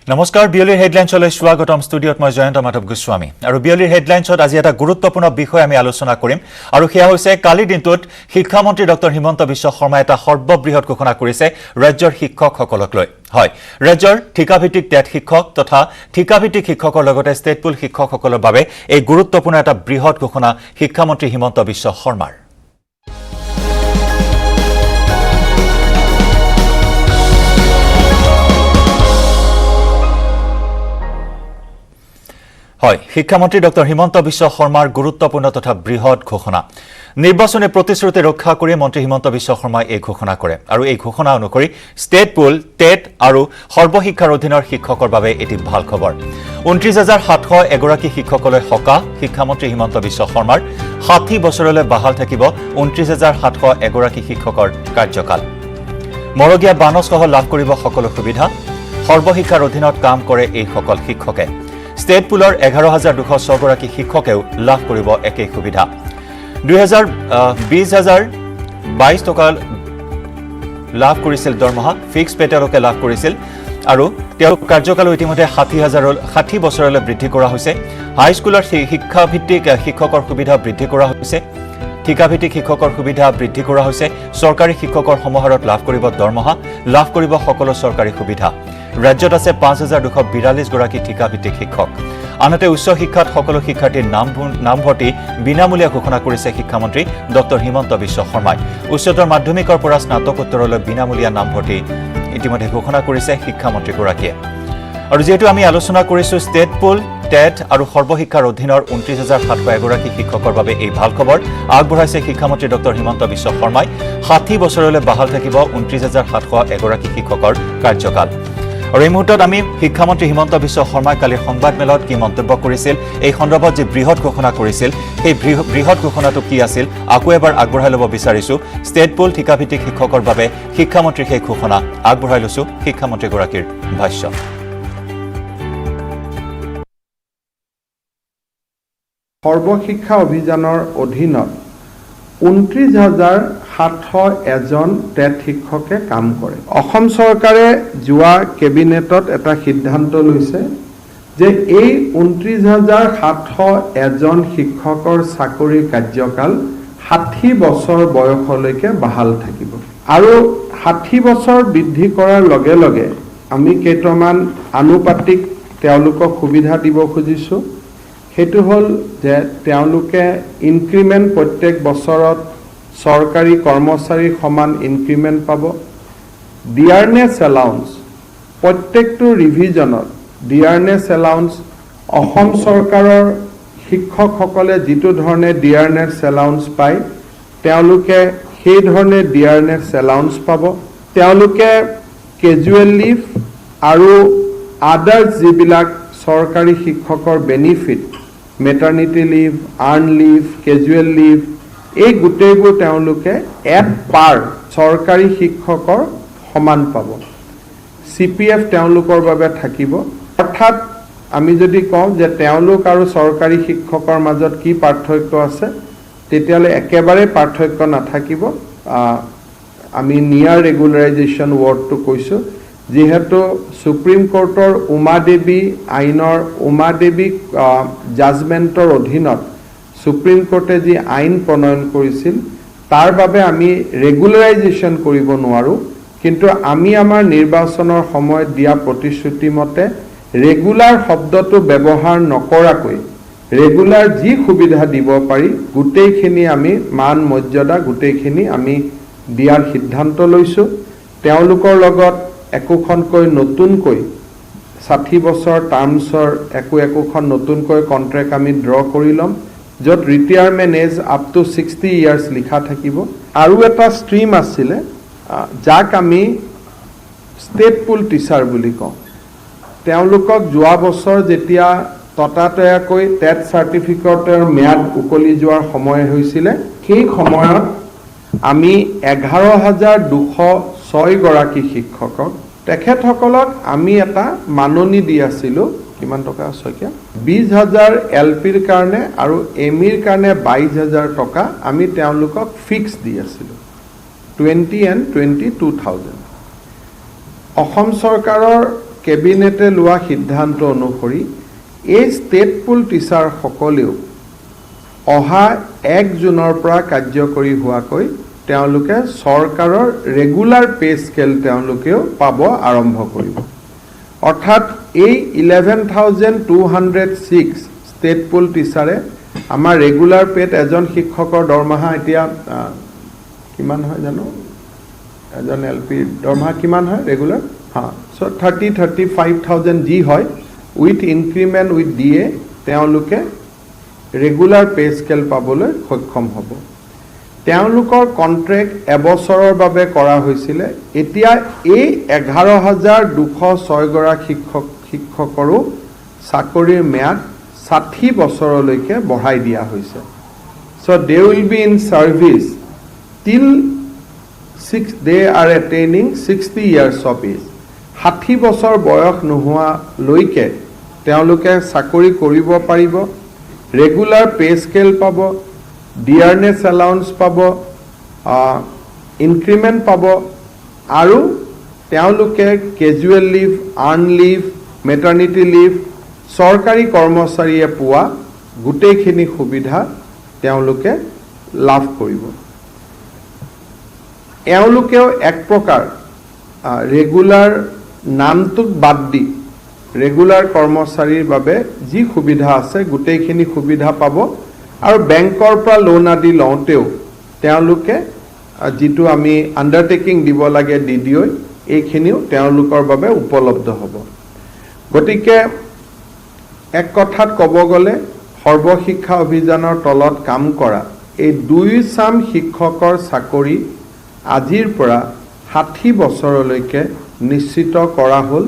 নমস্কাৰ বিয়লিৰ হেডলাইনছলৈ স্বাগতম ষ্টুডিঅত মই জয়ন্ত মাধৱ গোস্বামী আৰু বিয়লিৰ হেডলাইনছত আজি এটা গুৰুত্বপূৰ্ণ বিষয় আমি আলোচনা কৰিম আৰু সেয়া হৈছে কালি দিনটোত শিক্ষামন্ত্ৰী ডক্টৰ হিমন্ত বিশ্ব শৰ্মাই এটা সৰ্ববৃহৎ ঘোষণা কৰিছে ৰাজ্যৰ শিক্ষকসকলক লৈ হয় ৰাজ্যৰ ঠিকাভিত্তিক টেট শিক্ষক তথা ঠিকাভিত্তিক শিক্ষকৰ লগতে ষ্টেট পুল শিক্ষকসকলৰ বাবে এই গুৰুত্বপূৰ্ণ এটা বৃহৎ ঘোষণা শিক্ষামন্ত্ৰী হিমন্ত বিশ্ব শৰ্মাৰ হয় শিক্ষামন্ত্ৰী ডক্টৰ হিমন্ত বিশ্ব শৰ্মাৰ গুৰুত্বপূৰ্ণ তথা বৃহৎ ঘোষণা নিৰ্বাচনী প্ৰতিশ্ৰুতি ৰক্ষা কৰি মন্ত্ৰী হিমন্ত বিশ্ব শৰ্মাই এই ঘোষণা কৰে আৰু এই ঘোষণা অনুসৰি ষ্টেট পুল টেট আৰু সৰ্বশিক্ষাৰ অধীনৰ শিক্ষকৰ বাবে এটি ভাল খবৰ ২৯,৭০০ এগৰাকী শিক্ষকলৈ সকাহ শিক্ষামন্ত্ৰী হিমন্ত বিশ্ব শৰ্মাৰ ৬০ বছৰলৈ বাহাল থাকিব ২৯,৭০০ এগৰাকী শিক্ষকৰ কাৰ্যকাল মৰগীয়া বানসহ লাভ কৰিব সকলো সুবিধা সৰ্বশিক্ষাৰ অধীনত কাম কৰে এই সকল শিক্ষকে ষ্টেট পুলৰ ১১,২০৬ গৰাকী শিক্ষকেও লাভ কৰিব একেই সুবিধা ২০,০২০ টকা লাভ কৰিছিল দৰমহা ফিক্স পে তেওঁলোকে লাভ কৰিছিল আৰু তেওঁলোক কাৰ্যকাল ইতিমধ্যে ৬০ বছৰলৈ বৃদ্ধি কৰা হৈছে হাইস্কুলৰ শিক্ষাভিত্তিক শিক্ষকৰ সুবিধা বৃদ্ধি কৰা হৈছে ঠিকাভিত্তিক শিক্ষকৰ সুবিধা বৃদ্ধি কৰা হৈছে চৰকাৰী শিক্ষকৰ সমাহাৰত লাভ কৰিব দৰমহা লাভ কৰিব সকলো চৰকাৰী সুবিধা ৰাজ্যত আছে ৫,২৪২ গৰাকী ঠিকাভিত্তিক শিক্ষক আনহাতে উচ্চ শিক্ষাত সকলো শিক্ষাৰ্থীৰ নামভৰ্তি বিনামূলীয়া ঘোষণা কৰিছে শিক্ষামন্ত্ৰী ডক্টৰ হিমন্ত বিশ্ব শৰ্মাই উচ্চতৰ মাধ্যমিকৰ পৰা স্নাতকোত্তৰলৈ বিনামূলীয়া নামভৰ্তি ইতিমধ্যে ঘোষণা কৰিছে শিক্ষামন্ত্ৰীগৰাকীয়ে আৰু যেহেতু আমি আলোচনা কৰিছো ষ্টেট পুল টেট আৰু সৰ্বশিক্ষাৰ অধীনৰ ২৯,৭০০ এগৰাকী শিক্ষকৰ বাবে এই ভাল খবৰ আগবঢ়াইছে শিক্ষামন্ত্ৰী ডক্টৰ হিমন্ত বিশ্ব শৰ্মাই ৬০ বছৰলৈ বাহাল থাকিব ২৯,৭০০ এগৰাকী শিক্ষকৰ কাৰ্যকাল আৰু এই মুহূৰ্তত আমি শিক্ষামন্ত্ৰী হিমন্ত বিশ্ব শৰ্মাই কালিৰ সংবাদমেলত কি মন্তব্য কৰিছিল এই সন্দৰ্ভত যে বৃহৎ ঘোষণা কৰিছিল সেই বৃহৎ ঘোষণাটো কি আছিল আকৌ এবাৰ আগবঢ়াই ল'ব বিচাৰিছো ষ্টেট পুল ঠিকাভিত্তিক শিক্ষকৰ বাবে শিক্ষামন্ত্ৰীৰ সেই ঘোষণা আগবঢ়াই লৈছো শিক্ষামন্ত্ৰীগৰাকীৰ ভাষ্য সৰ্বশিক্ষা অভিযানৰ অধীনত ২৯,৭০০ এজন টেট শিক্ষকে কাম কৰে অসম চৰকাৰে যোৱা কেবিনেটত এটা সিদ্ধান্ত লৈছে যে এই ২৯,৭০০ এজন শিক্ষকৰ চাকৰি কাৰ্যকাল ৬০ বছৰ বয়সলৈকে বাহাল থাকিব আৰু ৬০ বছৰ বৃদ্ধি কৰাৰ লগে লগে আমি কেইটামান আনুপাতিক তেওঁলোকক সুবিধা দিব খুজিছোঁ সেইটো হ'ল যে তেওঁলোকে ইনক্ৰিমেণ্ট প্ৰত্যেক বছৰত চৰকাৰী কৰ্মচাৰীৰ সমান ইনক্ৰিমেণ্ট পাব ডিয়াৰনেছ এলাউন্স প্ৰত্যেকটো ৰিভিজনত ডিয়াৰনেছ এলাউন্স অসম চৰকাৰৰ শিক্ষকসকলে যিটো ধৰণে ডিয়াৰনেছ এলাউন্স পায় তেওঁলোকে সেই ধৰণে ডিয়াৰনেছ এলাউন্স পাব তেওঁলোকে কেজুৱেল লিভ আৰু আদাৰ্ছ যিবিলাক চৰকাৰী শিক্ষকৰ benefit maternity leave earn leave casual leave এই গোটেইবোৰ তেওঁলোকে এট পাৰ চৰকাৰী শিক্ষকৰ সমান পাব CPF তেওঁলোকৰ বাবে থাকিব অৰ্থাৎ আমি যদি কওঁ যে তেওঁলোক আৰু চৰকাৰী শিক্ষকৰ মাজত কি পাৰ্থক্য আছে তেতিয়ালে একেবাৰে পাৰ্থক্য নাথাকিব আমি নিয়াৰ ৰেগুলাৰাইজেশ্যন ৱৰ্ডটো কৈছোঁ যেহেতু সুপ্ৰিম কোৰ্টৰ উমা দেৱী আইনৰ উমা দেৱী জাজমেণ্টৰ অধীনত সুপ্ৰিম কোৰ্টে যি আইন প্ৰণয়ন কৰিছিল তাৰ বাবে আমি ৰেগুলাৰাইজেশ্যন কৰিব নোৱাৰোঁ কিন্তু আমি আমাৰ নিৰ্বাচনৰ সময়ত দিয়া প্ৰতিশ্ৰুতি মতে ৰেগুলাৰ শব্দটো ব্যৱহাৰ নকৰাকৈ ৰেগুলাৰ যি সুবিধা দিব পাৰি গোটেইখিনি আমি মান মৰ্যাদা গোটেইখিনি আমি দিয়াৰ সিদ্ধান্ত লৈছোঁ তেওঁলোকৰ লগত একোখনকৈ নতুনকৈ ৬০ বছৰ টাৰ্মছৰ একোখন নতুনকৈ কণ্ট্ৰেক্ট আমি ড্ৰ কৰি ল'ম য'ত retirement age up to 60 years লিখা থাকিব আৰু এটা ষ্ট্ৰীম আছিলে যাক আমি ষ্টেট পুল টিচাৰ বুলি কওঁ তেওঁলোকক যোৱা বছৰ যেতিয়া ততাতৈয়াকৈ টেট চাৰ্টিফিকেটৰ ম্যাদ উকলি যোৱাৰ সময় হৈছিলে সেই সময়ত আমি ১১,২০৬ গৰাকী শিক্ষকক তেখেতসকলক আমি এটা মাননি দি আছিলোঁ কিমান টকা শইকীয়া ২০,০০০ LPৰ কাৰণে আৰু MEৰ কাৰণে ২২,০০০ টকা আমি তেওঁলোকক ফিক্স দি আছিলোঁ 20 and 22,000 অসম চৰকাৰৰ কেবিনেটে লোৱা সিদ্ধান্ত অনুসৰি এই ষ্টেট পুল টিচাৰ সকলেও অহা 1 জুনৰ পৰা কাৰ্যকৰী হোৱাকৈ তেওঁলোকে চৰকাৰৰ ৰেগুলাৰ পে স্কেল তেওঁলোকেও পাব আৰম্ভ কৰিব অৰ্থাৎ এই 11,206 ষ্টেট পুল টিচাৰে আমাৰ ৰেগুলাৰ পেট এজন শিক্ষকৰ দৰমহা এতিয়া কিমান হয় জানো এজন এলপি দৰমহা কিমান হয় ৰেগুলাৰ সো 35,000 জি হয় উইথ ইনক্ৰিমেন্ট উইথ ডিএ তেওঁলোকে ৰেগুলাৰ পে স্কেল পাবলৈ সক্ষম হ'ব তেওঁলোকৰ কন্ট্ৰেক্ট এবছৰৰ বাবে কৰা হৈছিল এতিয়া এই 11,206 গৰাকী শিক্ষকৰো চাকৰিৰ ম্যাদ 60 বছৰলৈকে বঢ়াই দিয়া হৈছে so they will be in service till they are attaining 60 years of age 60 বছৰ বয়স নোহোৱা লৈকে তেওঁলোকে চাকৰি কৰিব পাৰিব ৰেগুলাৰ পে স্কেল পাব ডিয়াৰনেছ এলাউন্স পাব ইনক্ৰিমেন্ট পাব আৰু তেওঁলোকে casual leave earn leave maternity leave চৰকাৰী কৰ্মচাৰীয়ে পোৱা গোটেইখিনি সুবিধা তেওঁলোকে লাভ কৰিব এওঁলোকেও এক প্ৰকাৰ ৰেগুলাৰ নামটোক বাদ দি ৰেগুলাৰ কৰ্মচাৰীৰ বাবে যি সুবিধা আছে গোটেইখিনি সুবিধা পাব আৰু বেংকৰ পৰা লোন আদি লওঁতেও তেওঁলোকে যিটো আমি আন্ডাৰটেকিং দিব লাগে ডিডিঅ এইখিনিও তেওঁলোকৰ বাবে উপলব্ধ হ'ব গতিকে এক কথাত ক'ব গ'লে সৰ্বশিক্ষা অভিযানৰ তলত কাম কৰা এই দুই চাম শিক্ষকৰ চাকৰি আজিৰ পৰা 60 বছৰলৈকে নিশ্চিত কৰা হ'ল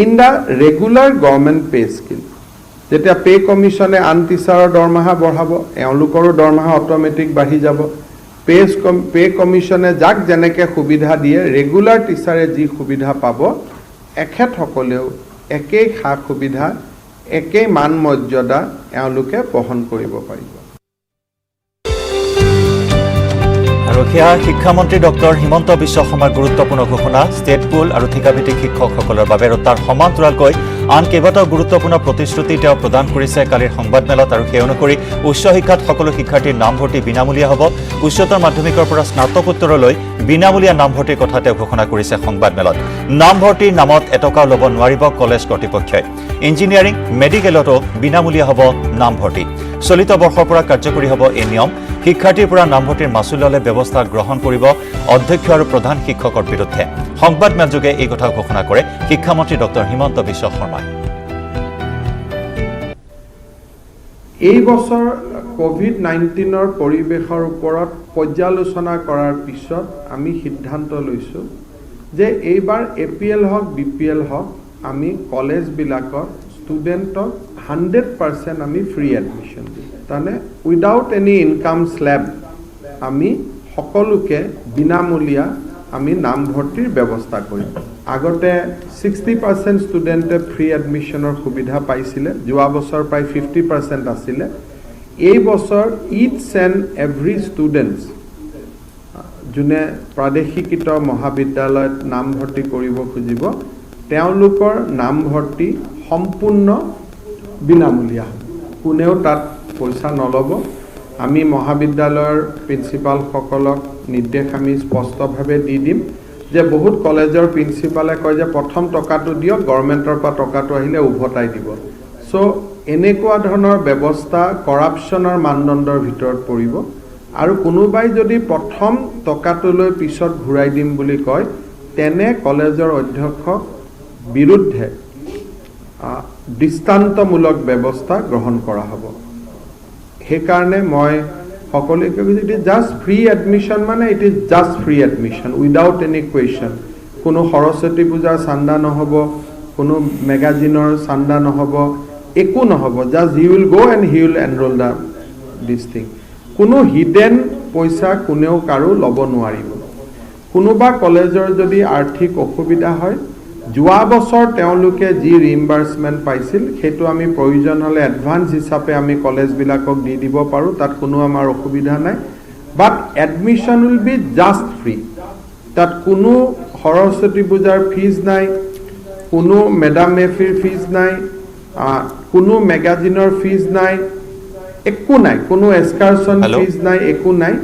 in the regular government pay skill যেতিয়া পে কমিশনে আন টিচাৰৰ দৰমহা বঢ়াব এওঁলোকৰো দৰমহা অট'মেটিক বাঢ়ি যাব পে কমিশনে যাক যেনেকৈ সুবিধা দিয়ে ৰেগুলাৰ টিচাৰে যি সুবিধা পাব এখেতসকলেও একেই সা সুবিধা একেই মান মৰ্যাদা এওঁলোকে বহন কৰিব পাৰিব আৰু সেয়া শিক্ষামন্ত্ৰী ডক্টৰ হিমন্ত বিশ্ব শৰ্মাৰ গুৰুত্বপূৰ্ণ ঘোষণা ষ্টেট পুল আৰু ঠিকাভিত্তিক শিক্ষকসকলৰ বাবে আৰু তাৰ সমান্তৰালকৈ আন কেইবাটাও গুৰুত্বপূৰ্ণ প্ৰতিশ্ৰুতি তেওঁ প্ৰদান কৰিছে কালিৰ সংবাদমেলত আৰু সেই অনুসৰি উচ্চ শিক্ষাত সকলো শিক্ষাৰ্থীৰ নামভৰ্তি বিনামূলীয়া হ'ব উচ্চতৰ মাধ্যমিকৰ পৰা স্নাতকোত্তৰলৈ বিনামূলীয়া নামভৰ্তিৰ কথা তেওঁ ঘোষণা কৰিছে সংবাদমেলত নামভৰ্তিৰ নামত এটকাও ল'ব নোৱাৰিব কলেজ কৰ্তৃপক্ষই ইঞ্জিনিয়াৰিং মেডিকেলতো বিনামূলীয়া হ'ব নামভৰ্তি চলিত বৰ্ষৰ পৰা কাৰ্যকৰী হ'ব এই নিয়ম শিক্ষাৰ্থীৰ পৰা নামভৰ্তিৰ মাচুল ল'লে ব্যৱস্থা গ্ৰহণ কৰিব অধ্যক্ষ আৰু প্ৰধান শিক্ষকৰ বিৰুদ্ধে সংবাদমেলযোগে এই কথা ঘোষণা কৰে শিক্ষামন্ত্ৰী ডক্টৰ হিমন্ত বিশ্ব শৰ্মাই এই বছৰ কোভিড-19ৰ পৰিৱেশৰ ওপৰত পৰ্যালোচনা কৰাৰ পিছত আমি সিদ্ধান্ত লৈছো যে এইবাৰ এপিএল হওক বিপিএল হওক আমি কলেজবিলাকত ষ্টুডেণ্টক 100% আমি ফ্ৰী এডমিশ্যন দিম মানে উইদাউট এনি ইনকাম স্ল্যাব আমি সকলোকে বিনামূলীয়া আমি নামভৰ্তিৰ ব্যৱস্থা কৰিম আগতে 60% ষ্টুডেণ্টে ফ্ৰী এডমিশ্যনৰ সুবিধা পাইছিলে যোৱা বছৰ প্ৰায় 50% আছিলে এই বছৰ ইটছ এণ্ড এভৰি ষ্টুডেণ্টছ যোনে প্ৰাদেশিকিত মহাবিদ্যালয়ত নামভৰ্তি কৰিব খুজিব তেওঁলোকৰ নামভৰ্তি সম্পূৰ্ণ বিনামূলীয়া কোনেও তাত পইচা নল'ব আমি মহাবিদ্যালয়ৰ প্ৰিন্সিপালসকলক নিৰ্দেশ আমি স্পষ্টভাৱে দি দিম যে বহুত কলেজৰ প্ৰিন্সিপালে কয় যে প্ৰথম টকাটো দিয়ক গভৰ্ণমেণ্টৰ পৰা টকাটো আহিলে উভতাই দিব সো এনেকুৱা ধৰণৰ ব্যৱস্থা কৰাপশ্যনৰ মানদণ্ডৰ ভিতৰত পৰিব আৰু কোনোবাই যদি প্ৰথম টকাটোলৈ পিছত ঘূৰাই দিম বুলি কয় তেনে কলেজৰ অধ্যক্ষক বিৰুদ্ধে দৃষ্টান্তমূলক ব্যৱস্থা গ্ৰহণ কৰা হ'ব সেইকাৰণে মই সকলোকে কৈছোঁ it is just free admission মানে it is just free admission without any question কোনো সৰস্বতী পূজাৰ চান্দা নহ'ব কোনো মেগাজিনৰ চান্দা নহ'ব একো নহ'ব জাষ্ট হি উইল গ' and he will enrol the this thing কোনো হিডেন পইচা কোনেও কাৰো ল'ব নোৱাৰিব কোনোবা কলেজৰ যদি আৰ্থিক অসুবিধা হয় যোৱা বছৰ তেওঁলোকে যি ৰিইম্বাৰ্সমেন্ট পাইছিল সেইটো আমি প্ৰয়োজন হ'লে এডভান্স হিচাপে আমি কলেজবিলাকক দি দিব পাৰোঁ তাত কোনো আমাৰ অসুবিধা নাই but admission will be just free তাত কোনো সৰস্বতী পূজাৰ ফিজ নাই কোনো মেডাম মেফিৰ ফিজ নাই, কোনো মেগাজিনৰ ফিজ নাই, একো নাই, কোনো এক্সকাৰছন ফিজ নাই, একো নাই।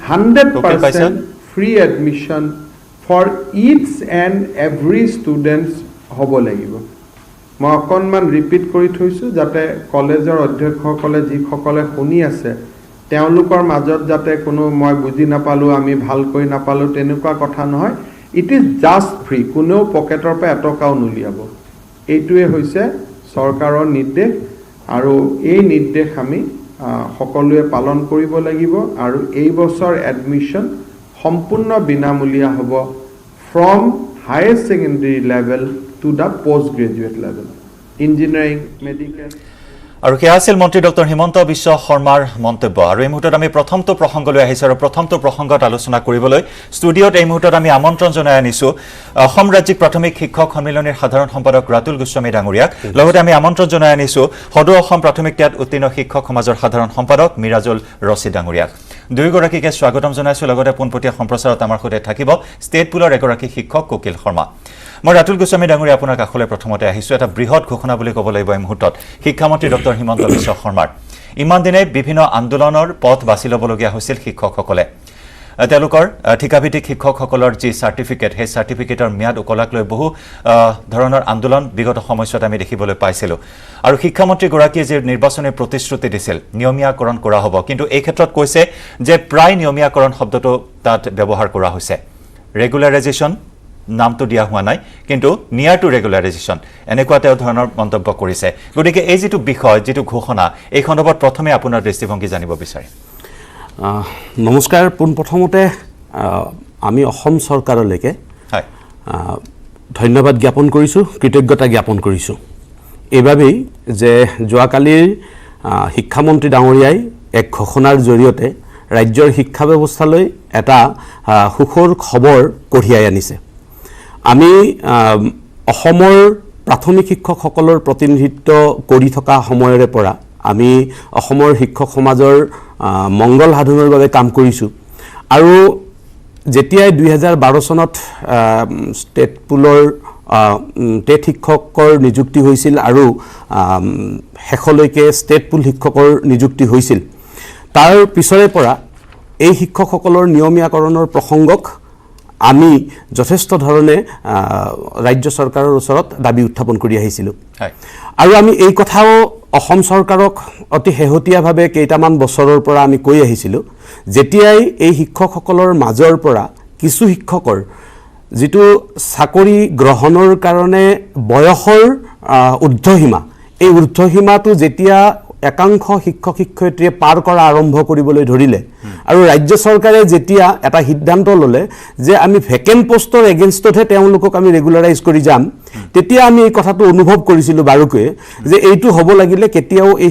100% free admission for each and every students হ'ব লাগিব। মই অকণমান ৰিপিট কৰি থৈছোঁ যাতে কলেজৰ অধ্যক্ষসকলে যিসকলে শুনি আছে তেওঁলোকৰ মাজত যাতে কোনো মই বুজি নাপালোঁ, আমি ভালকৈ নাপালোঁ তেনেকুৱা কথা নহয়। ইট ইজ জাষ্ট ফ্ৰী, কোনেও পকেটৰ পৰা এটকাও নুলিয়াব। এইটোৱে হৈছে চৰকাৰৰ নিৰ্দেশ আৰু এই নিৰ্দেশ আমি সকলোৱে পালন কৰিব লাগিব। আৰু এই বছৰ এডমিশ্যন সম্পূৰ্ণ বিনামূলীয়া হ'ব from higher secondary level to the post graduate level, engineering, medical. আৰু সেয়া আছিল মন্ত্ৰী ডক্টৰ হিমন্ত বিশ্ব শৰ্মাৰ মন্তব্য। আৰু এই মুহূৰ্তত আমি প্ৰথমটো প্ৰসংগলৈ আহিছোঁ আৰু প্ৰথমটো প্ৰসংগত আলোচনা কৰিবলৈ ষ্টুডিঅ'ত এই মুহূৰ্তত আমি আমন্ত্ৰণ জনাই আনিছোঁ অসম ৰাজ্যিক প্ৰাথমিক শিক্ষক সন্মিলনীৰ সাধাৰণ সম্পাদক ৰাতুল গোস্বামী ডাঙৰীয়াক। লগতে আমি আমন্ত্ৰণ জনাই আনিছোঁ সদৌ অসম প্ৰাথমিক ত্যাদ উত্তীৰ্ণ শিক্ষক সমাজৰ সাধাৰণ সম্পাদক মিৰাজুল ৰছিদ ডাঙৰীয়াক। দুয়োগৰাকীকে স্বাগতম জনাইছোঁ। লগতে পোনপটীয়া সম্প্ৰচাৰত আমাৰ সৈতে থাকিব ষ্টেট পুলৰ এগৰাকী শিক্ষক ককিল শৰ্মা। মই ৰাতুল গোস্বামী ডাঙৰীয়া আপোনাৰ কাষলৈ প্ৰথমতে আহিছোঁ। এটা বৃহৎ ঘোষণা বুলি ক'ব লাগিব এই মুহূৰ্তত শিক্ষামন্ত্ৰী ডক্টৰ হিমন্ত বিশ্ব শৰ্মাৰ। ইমান দিনে বিভিন্ন আন্দোলনৰ পথ বাছি ল'বলগীয়া হৈছিল শিক্ষকসকলে। তেওঁলোকৰ ঠিকাভিত্তিক শিক্ষকসকলৰ যি চাৰ্টিফিকেট, সেই চাৰ্টিফিকেটৰ ম্যাদ উকলাক লৈ বহু ধৰণৰ আন্দোলন বিগত সময়ছোৱাত আমি দেখিবলৈ পাইছিলোঁ। আৰু শিক্ষামন্ত্ৰীগৰাকীয়ে যি নিৰ্বাচনী প্ৰতিশ্ৰুতি দিছিল নিয়মীয়াকৰণ কৰা হ'ব, কিন্তু এই ক্ষেত্ৰত কৈছে যে প্ৰায় নিয়মীয়াকৰণ শব্দটো তাত ব্যৱহাৰ কৰা হৈছে। ৰেগুলাৰাইজেশ্যন নামটো দিয়া হোৱা নাই, কিন্তু নিয়াৰ টু ৰেগুলাৰাইজেশ্যন এনেকুৱা তেওঁ ধৰণৰ মন্তব্য কৰিছে। গতিকে এই যিটো বিষয়, যিটো ঘোষণা, এই সন্দৰ্ভত প্ৰথমে আপোনাৰ দৃষ্টিভংগী জানিব বিচাৰিম। নমস্কাৰ। পোনপ্ৰথমতে আমি অসম চৰকাৰলৈকে ধন্যবাদ জ্ঞাপন কৰিছোঁ, কৃতজ্ঞতা জ্ঞাপন কৰিছোঁ এইবাবেই যে যোৱাকালিৰ শিক্ষামন্ত্ৰী ডাঙৰীয়াই এক ঘোষণাৰ জৰিয়তে ৰাজ্যৰ শিক্ষা ব্যৱস্থালৈ এটা সুখৰ খবৰ কঢ়িয়াই আনিছে। আমি অসমৰ প্ৰাথমিক শিক্ষকসকলৰ প্ৰতিনিধিত্ব কৰি থকা সময়ৰে পৰা আমি অসমৰ শিক্ষক সমাজৰ মংগল সাধনৰ বাবে কাম কৰিছোঁ। আৰু যেতিয়াই 2012 চনত ষ্টেট পুলৰ টেট শিক্ষকৰ নিযুক্তি হৈছিল আৰু শেষলৈকে ষ্টেট পুল শিক্ষকৰ নিযুক্তি হৈছিল, তাৰ পিছৰে পৰা এই শিক্ষকসকলৰ নিয়মীয়াকৰণৰ প্ৰসংগক আমি যথেষ্ট ধৰণে ৰাজ্য চৰকাৰৰ ওচৰত দাবী উত্থাপন কৰি আহিছিলোঁ। আৰু আমি এই কথাও অসম চৰকাৰক অতি শেহতীয়াভাৱে কেইটামান বছৰৰ পৰা আমি কৈ আহিছিলোঁ, যেতিয়াই এই শিক্ষকসকলৰ মাজৰ পৰা কিছু শিক্ষকৰ যিটো চাকৰি গ্ৰহণৰ কাৰণে বয়সৰ ঊৰ্ধ্বসীমা, এই ঊৰ্ধ্বসীমাটো যেতিয়া একাংশ শিক্ষক শিক্ষয়িত্ৰীয়ে পাৰ কৰা আৰম্ভ কৰিবলৈ ধৰিলে আৰু ৰাজ্য চৰকাৰে যেতিয়া এটা সিদ্ধান্ত ল'লে যে আমি ভেকেণ্ট পোষ্টৰ এগেইনষ্টতহে তেওঁলোকক আমি ৰেগুলাৰাইজ কৰি যাম, তেতিয়া আমি এই কথাটো অনুভৱ কৰিছিলোঁ বাৰুকৈ যে এইটো হ'ব লাগিলে কেতিয়াও এই